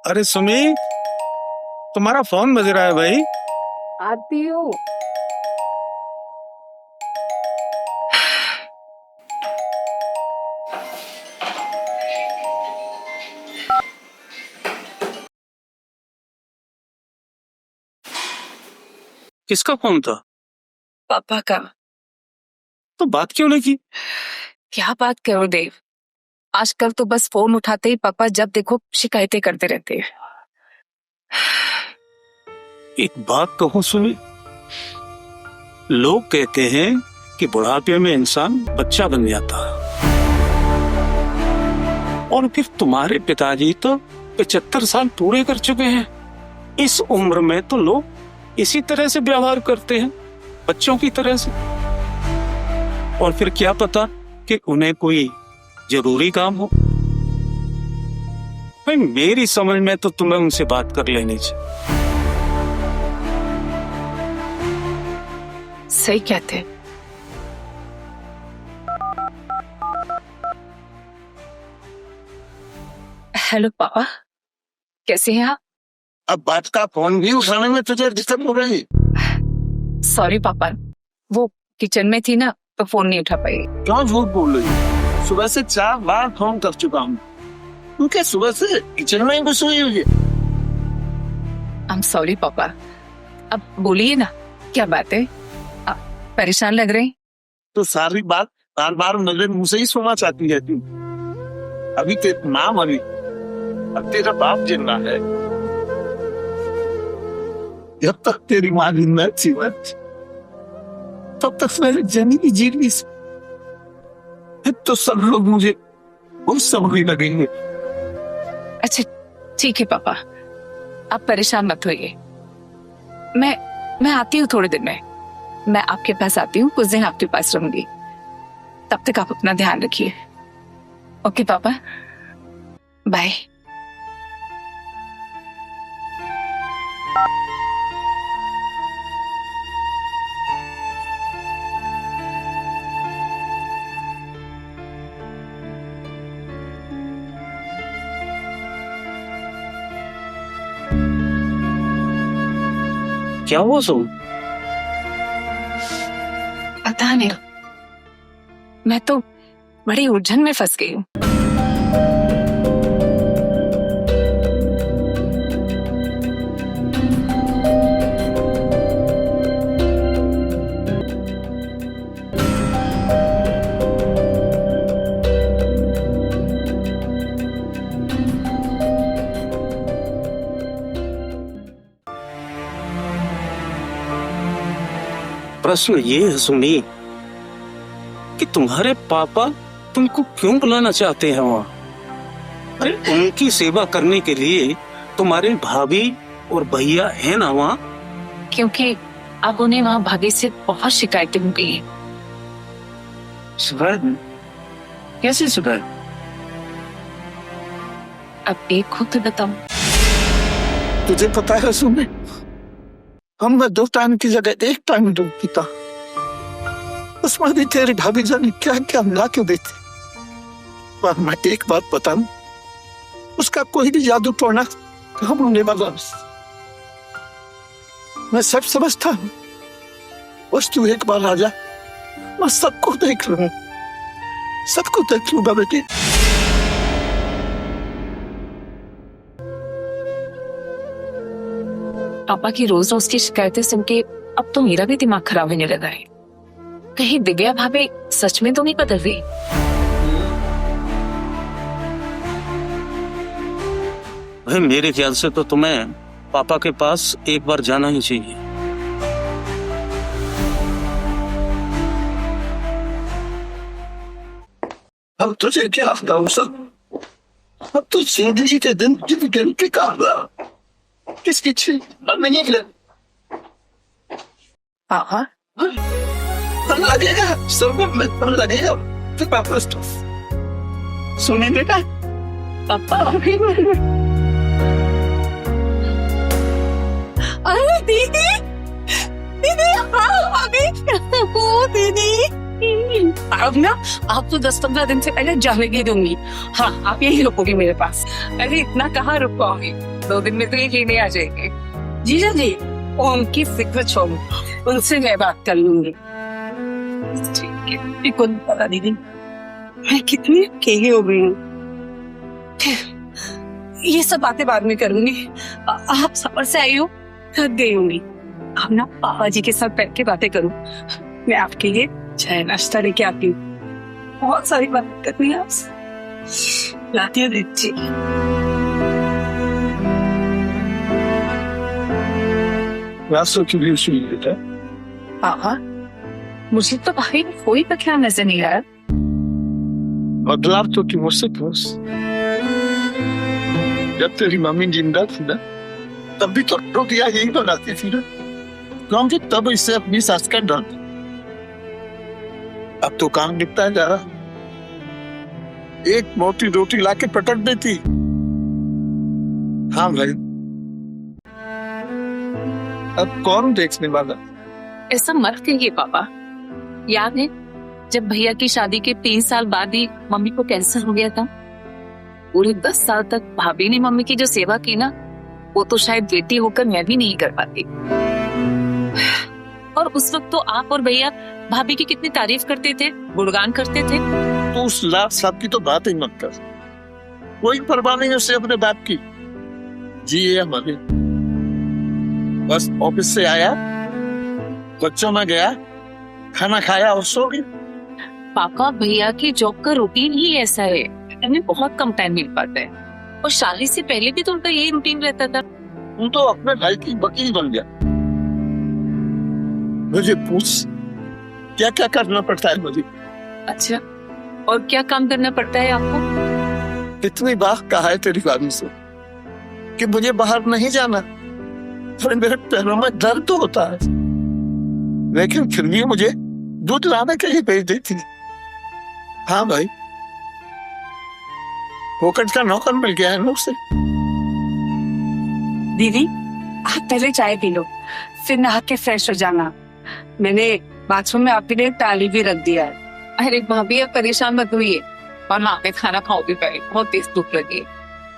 अरे सुमी, तुम्हारा फोन बज रहा है भाई। आती हूँ। किसका फोन था? पापा का। तो बात क्यों नहीं की? क्या बात करो देव, आजकल तो बस फोन उठाते ही पापा जब देखो शिकायतें करते रहते हैं। एक बात कहो सुमी, लोग कहते हैं कि बुढ़ापे में इंसान बच्चा बन जाता है, और फिर तुम्हारे पिताजी तो 75 साल पूरे कर चुके हैं। इस उम्र में तो लोग इसी तरह से व्यवहार करते हैं, बच्चों की तरह से। और फिर क्या पता कि उन्हें कोई जरूरी काम हो। भाई मेरी समझ में तो तुम्हें उनसे बात कर लेनी चाहिए। सही कहते हैं। हेलो पापा, कैसे हैं आप? अब बात का फोन भी उठाने में तुझे डिस्टर्ब हो रही। सॉरी पापा, वो किचन में थी ना तो फोन नहीं उठा पाई। क्यों झूठ बोल रही है? सुबह से 4 बार फोन कर चुका हूँ, तू क्या सुबह से किचन में ही घुस हुई हुई है? आई एम सॉरी पापा, अब बोलिए ना, क्या बात है? आप परेशान लग रहे हैं। तो सारी बात बार बार मेरे मुंह से ही सुनना चाहती है तू। अभी तेरी माँ मरी, अब तेरा बाप जिंदा है। जब तक तेरी माँ जिंदा थी तब तक मैंने जनी की जी ली। फिर तो सब लोग मुझे बहुत समझने लगेंगे। अच्छा ठीक है पापा, आप परेशान मत होइए। मैं आती हूँ थोड़े दिन में, मैं आपके पास आती हूँ, कुछ दिन आपके पास रहूंगी। तब तक आप अपना ध्यान रखिए। ओके पापा, बाय। क्या हुआ सुम? पता नहीं, मैं तो बड़ी उलझन में फंस गई हूँ। प्रश्न ये है सुमी कि तुम्हारे पापा तुमको क्यों बुलाना चाहते हैं वहाँ? अरे उनकी सेवा करने के लिए तुम्हारे भाभी और भैया है ना वहाँ। क्योंकि अब उन्हें वहाँ भाभी से बहुत शिकायतें हो गई हैं। शिकायत? कैसी शिकायत? अब एक खुद तो बताऊं। तुझे पता है सुने, हम 2 टाइम की जगह 1 टाइम दूध पीता। उसमें भी तेरी भाभी जाने क्या क्या मिला के देते। पर मैं एक बात बताऊं, उसका कोई भी जादू टोना काम होने वाला। मैं सब समझता हूँ, बस तू एक बार आ जा, मैं सबको देख लूँ, सबको देख लूँगा बेटे। पापा की रोज रोज की शिकायतें सुन के अब तो मेरा भी दिमाग खराब होने लगा है। कहीं दिव्या भाभी सच में तो नहीं बदल रही? भाई मेरे ख्याल से तो तुम्हें पापा के पास एक बार जाना ही चाहिए। अब तुझे क्या बताऊं सब, अब तो जिंदगी के दिन गिन के काम रहा। किसकी छीन नहीं ले पापा लगेगा, सब में लगेगा। फिर पापा सुने बेटा, पापा अरे दीदी, दीदी भाभी, ओ दीदी। अब ना आप तो 10-15 दिन से पहले जाने नहीं दूंगी। हाँ, आप यही रुकोगी मेरे पास। अरे इतना कहाँ रुक पाओगी? 2 दिन में तो ये लेने आ जाएंगे। जीजा जी, उनकी फिक्र छोड़ो, उनसे मैं बात कर लूंगी। ठीक है। ये कौन पता दीदी, मैं कितनी अकेली हो गई हूँ। ये सब बातें बाद में करूंगी। आप सफर से आई हो, थक गई होंगी। आप ना पापा जी के साथ बैठ के बातें करूं। मैं आपके लिए चाय नाश्ता लेके आती हूँ। बहुत सारी बातें करनी है आपसे। लाती हूँ दीदी जी। रास्तों की भी सुन लेता है। पापा, मुझे तो भाई कोई बदलाव नजर नहीं आया। बदलाव तो कि मुझसे पूछ। जब तेरी मम्मी जिंदा थी ना, तब भी तो रोटियां यही बनाती थी ना, क्योंकि तब इससे अपनी सास का डर था। अब तो काम निपटा जा रहा, एक मोटी रोटी लाके पटक देती। हाँ भाई, अब कौन देखने वाला? ऐसा मत कहिए पापा। याद है जब भैया की शादी के 3 साल बाद ही मम्मी को कैंसर हो गया था? पूरे 10 साल तक भाभी ने मम्मी की जो सेवा की ना, वो तो शायद बेटी होकर मैं भी नहीं कर पाती। और उस वक्त तो आप और भैया भाभी की कितनी तारीफ करते थे, गुणगान करते थे। तो उस लाख साहब की तो बात ही मत कर। कोई परवाह नहीं उससे अपने बाप की। जी ये हमारे बस ऑफिस से आया, बच्चों में गया, खाना खाया और सो गया। पापा, भैया की जॉब का रूटीन ही ऐसा है, हमें बहुत कम टाइम मिल पाता है। और शादी से पहले भी तो उनका यही रूटीन रहता था। तू तो अपने भाई की वकील बन गया। मुझे पूछ क्या क्या करना पड़ता है मुझे? अच्छा, और क्या काम करना पड़ता है आपको? इतनी बार कहा है तेरी भाभी से कि मुझे बाहर नहीं जाना, पर मेरे पैरों में दर्द तो होता है, लेकिन फिर भी मुझे दूध लाने के लिए भेज देती। हाँ भाई, फोकट का नौकर मिल गया है ना उसे। दीदी, आप पहले चाय पी लो, फिर नहा के फ्रेश हो जाना। मैंने बाथरूम में आपके लिए थाली भी रख दिया है। अरे भाभी, आप परेशान मत हुई, और मैं आपके खाना खाओगी पहले, बहुत तेज भूख लगी है।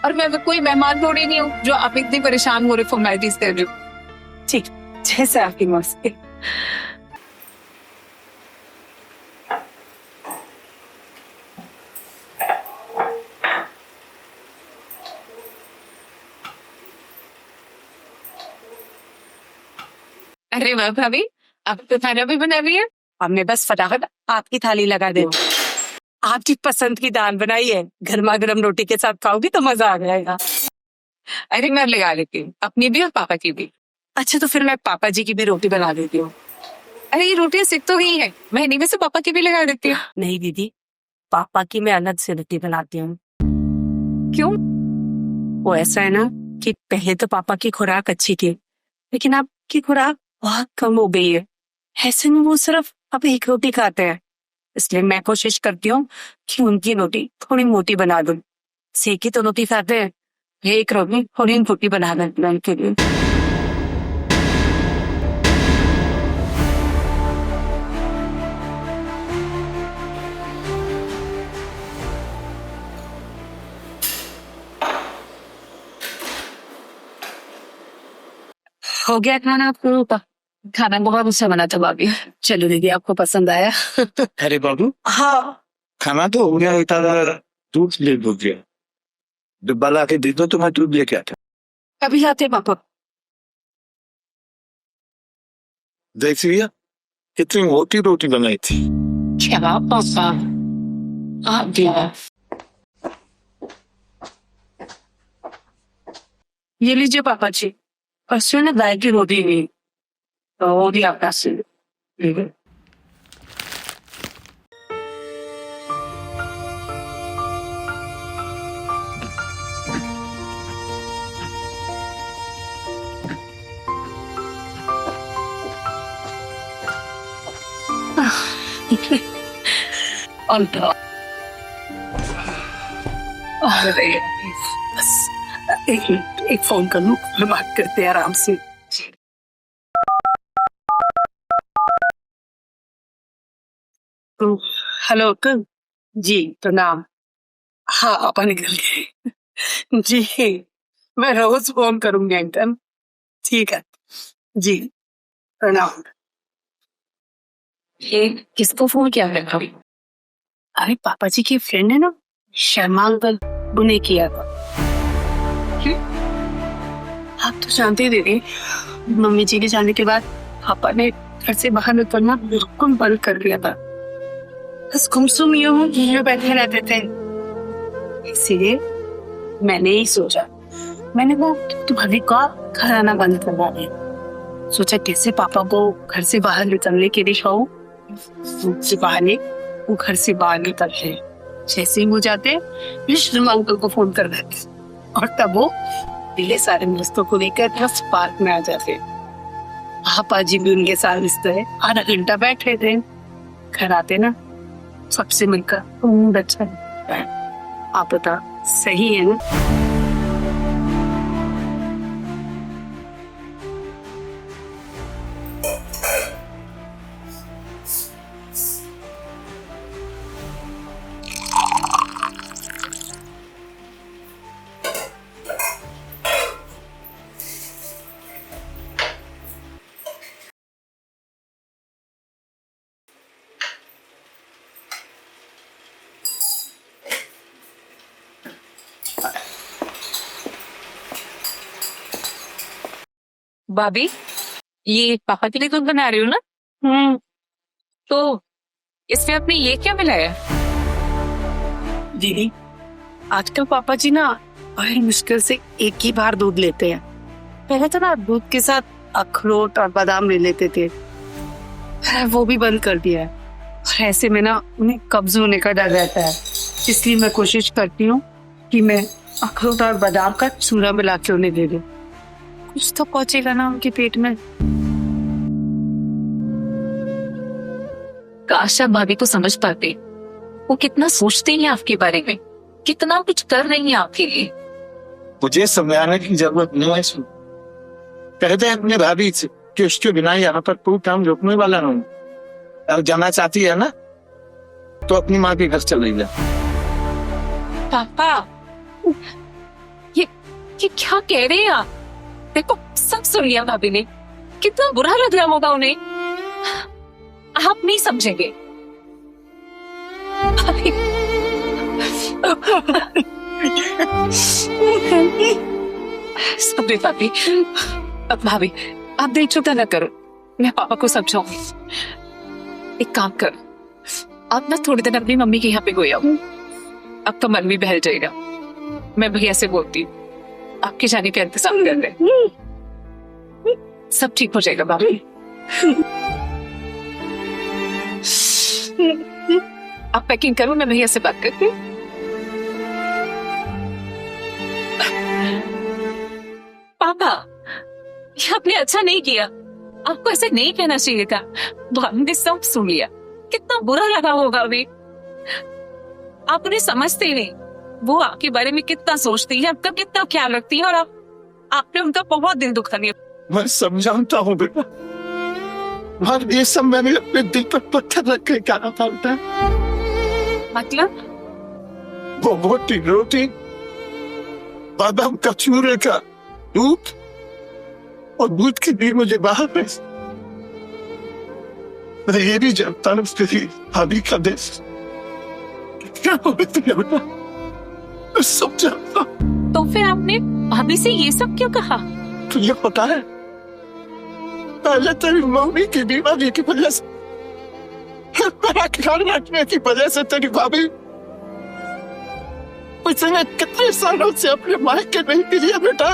और मैं अगर कोई मेहमान थोड़ी नहीं हूँ जो आप इतनी परेशान हो रहे फॉर्मेलिटीज कर रही हो। ठीक, जैसे आपकी मर्जी। अरे वाह भाभी, आप तो खाना भी बना रही है। हमने बस फटाफट आपकी थाली लगा दे। आपकी पसंद की दाल बनाई है, गर्मा गर्म रोटी के साथ खाओगी तो मजा आ जाएगा। अरे मैं लगा लेती हूँ, अपनी भी और पापा की भी। अच्छा, तो फिर मैं पापा जी की भी रोटी बना देती हूँ। अरे ये रोटियां सिक तो गई है, मैं इन्हीं में से पापा की भी लगा देती हूँ। नहीं दीदी, पापा की मैं अलग से रोटी बनाती हूँ। क्यों? वो ऐसा है ना कि पहले तो पापा की खुराक अच्छी थी, लेकिन आपकी खुराक बहुत कम हो गई है। ऐसे में वो सिर्फ अब एक रोटी खाते हैं, इसलिए मैं कोशिश करती हूँ कि उनकी रोटी थोड़ी मोटी बना दूं। सेकी तो रोटी खाते हैं, एक रोटी थोड़ी मोटी बना देती हूं उनके लिए। हो गया खाना आपको? खाना बहुत अच्छा बना था भाभी। चलो दीदी, आपको पसंद आया? अरे बाबू, हाँ। खाना तो हो गया, इतना दूध ले दो दिया, डिब्बा ला के दे दो तो मैं दूध लेके आता। अभी आते पापा। देख लिया कितनी मोटी रोटी बनाई थी। क्या पापा, आप दिया। ये लीजिए पापा जी, परसों ने गाय की रोटी ली तो वो भी आपका से। बस एक फोन कर लूं, फिर बात करते हैं आराम से। तो हेलो अंकल जी, प्रणाम। हाँ, पापा निकल गए जी। मैं रोज फोन करूंगी अंकल। ठीक है जी, प्रणाम। ये किसको फोन किया है भाभी? अरे पापा जी की फ्रेंड है ना, शर्मा अंकल, उन्हें किया था। आप तो जानते ही दीदी, मम्मी जी के जाने के बाद पापा ने घर से बाहर निकलना बिल्कुल बंद कर दिया था। बस गुमसुम यूं घर में बैठे रहते थे। इसीलिए मैंने ही सोचा, मैंने वो तुम्हारी का घर आना बंद करवा दिया। सोचा कैसे पापा को घर से बाहर निकलने के लिए कहूं, से बहाने वो घर से बाहर निकलते। जैसे ही वो जाते, मैं शर्मा अंकल को फोन कर देते और तब वो ढेर सारे दोस्तों को लेकर बस पार्क में आ जाते। पापा जी भी उनके साथ रिश्ते आधा घंटा बैठे थे। घर आते ना, सबसे मिलकर मूड अच्छा है। आप बता, सही है ना? भाभी, ये पापा के लिए दूध बना रही हो ना? तो इसमें आपने ये क्या मिलाया? दीदी, आजकल पापा जी ना बड़ी मुश्किल से एक ही बार दूध लेते हैं। पहले तो ना दूध के साथ अखरोट और बादाम ले लेते थे, वो भी बंद कर दिया है। और ऐसे में ना उन्हें कब्ज होने का डर रहता है, इसलिए मैं कोशिश करती हूँ कि मैं अखरोट और बादाम का चूरा मिला के उन्हें दे दूं। कुछ तो पहुंचेगा ना उनके पेट में। काश आप भाभी को समझ पाते, वो कितना सोचते हैं आपके बारे में, कितना कुछ कर रही हैं आपके लिए। मुझे समझाने की जरूरत नहीं है। कहते हैं अपनी भाभी से कि उसके बिना यहाँ पर कोई काम रुकने वाला नहीं। अब जाना चाहती है ना, तो अपनी माँ के घर चले जा। पापा, ये क्या कह रहे हैं आप? देखो, सब सुन लिया भाभी ने, कितना बुरा लग रहा होगा उन्हें। आप नहीं समझेंगे। सब्री भाभी, अब भाभी आप दिल छोटा न करो, मैं पापा को समझाऊंगी। एक काम करो, आप ना थोड़ी देर अपनी मम्मी के यहाँ पे गो आओ, आपका मन भी बहल जाएगा। मैं भैया से बोलती हूँ, आपके जाने का इंतजाम कर रहे, सब ठीक हो जाएगा भाभी। आप पैकिंग करो, मैं भैया से बात करती हूँ। पापा, ये आपने अच्छा नहीं किया, आपको ऐसे नहीं कहना चाहिए था। भाभी ने सब सुन लिया, कितना बुरा लगा होगा अभी। आप उन्हें समझते ही नहीं, वो आपके बारे में कितना सोचती है, आपका कितना ख्याल रखती है, और आपने उनका बहुत दिल दुखा दिया। मैं समझाता हूँ बेटा, और ये सब मैंने अपने दिल पर पत्थर रख के क्या पड़ता है। मतलब वो मोटी रोटी, बादाम का चूरे का दूध और दूध के लिए मुझे बाहर भेज। मैं ये भी जानता हूँ तेरी भाभी का देश क्या हो बेटा, सब जानता। तो फिर आपने भाभी से ये सब क्यों कहा? तुझे पता है, पहले तेरी मम्मी की बीमारी की वजह से, मेरा ख्याल रखने की वजह से तेरी भाभी पिछले कितने सालों से अपने मायके नहीं मिली है बेटा।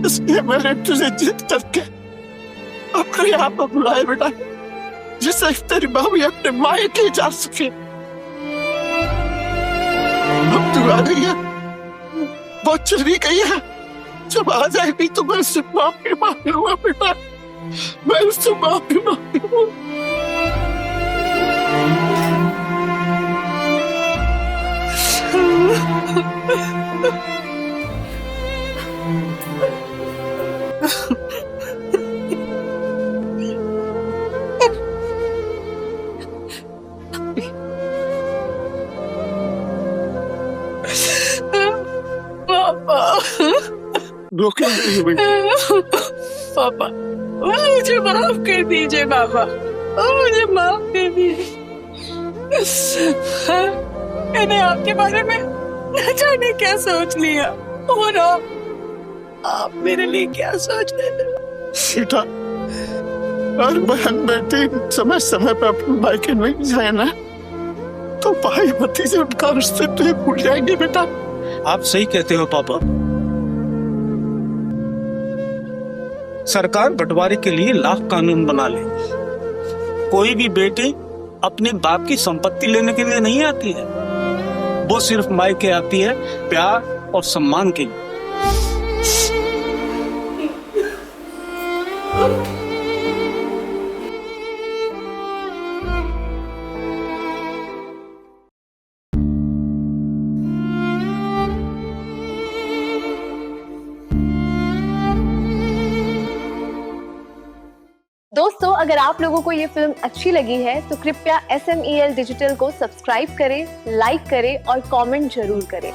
इसलिए मैंने तुझे जिद करके अपने यहाँ पर बुलाया बेटा, जिससे तेरी भाभी अपने मायके जा सके। अब तू आ गई है, वो चली गई है, जब आ जाएगी तो मैं उससे माफी मांगूंगा बेटा, मैं उससे माफी मांगूंगा। पापा, रोके नहीं बेटी। पापा मुझे माफ कर दीजिए पापा, मुझे माफ कर दीजिए। मैंने आपके बारे में न जाने क्या सोच लिया, और आप मेरे लिए क्या सोच रहे थे? बेटा, और बहन बेटी समय समय पर अपने भाई के नहीं जाए ना तो भाई भतीजे से उनका रिश्ते तुझे भूल जाएंगे बेटा। आप सही कहते हो पापा। सरकार बंटवारे के लिए लाख कानून बना ले, कोई भी बेटी अपने बाप की संपत्ति लेने के लिए नहीं आती है, वो सिर्फ मायके आती है प्यार और सम्मान के लिए। दोस्तों, अगर आप लोगों को ये फिल्म अच्छी लगी है तो कृपया SMEL डिजिटल को सब्सक्राइब करें, लाइक करें और कमेंट जरूर करें।